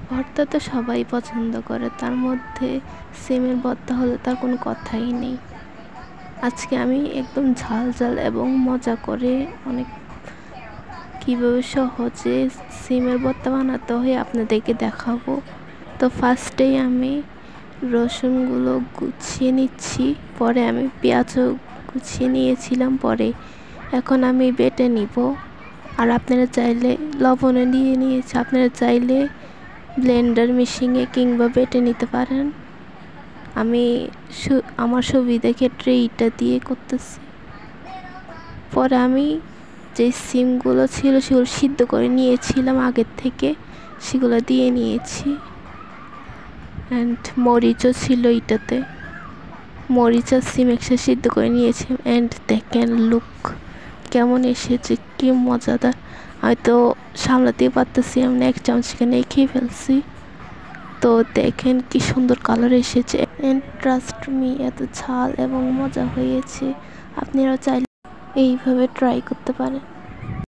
ভর্তা তো সবাই পছন্দ করে, তার মধ্যে সিমের ভর্তা হলে তার কোনো কথাই নেই। আজকে আমি একদম ঝাল ঝাল এবং মজা করে অনেক কীভাবে সহজে সিমের ভর্তা বানাতে হয় আপনাদেরকে দেখাবো। তো ফার্স্টেই আমি রসুনগুলো গুছিয়ে নিচ্ছি, পরে আমি পেঁয়াজও গুছিয়ে নিয়েছিলাম পরে। এখন আমি বেটে নিব। আর আপনারা চাইলে লবণও নিয়েছি, আপনারা চাইলে ব্লেন্ডার মেশিনে কিংবা বেটে নিতে পারেন। আমি আমার সুবিধা ক্ষেত্রে এইটা দিয়ে করতেছি। পরে আমি যে সিমগুলো ছিল সেগুলো সিদ্ধ করে নিয়েছিলাম আগের থেকে, সেগুলো দিয়ে নিয়েছি। অ্যান্ড মরিচও ছিল এইটাতে, মরিচ আর সিম একসাথে সিদ্ধ করে নিয়েছি। অ্যান্ড দেখেন লুক কেমন এসেছে, কি মজাদার। আমি তো সামলাতেই পারতেছি, আমি এক চামচ এখানে খেয়ে ফেলছি। তো দেখেন কি সুন্দর কালার এসেছে। অ্যান্ড ট্রাস্ট মি, এত ঝাল এবং মজা হয়েছে। আপনারাও চাইলে এইভাবে ট্রাই করতে পারেন।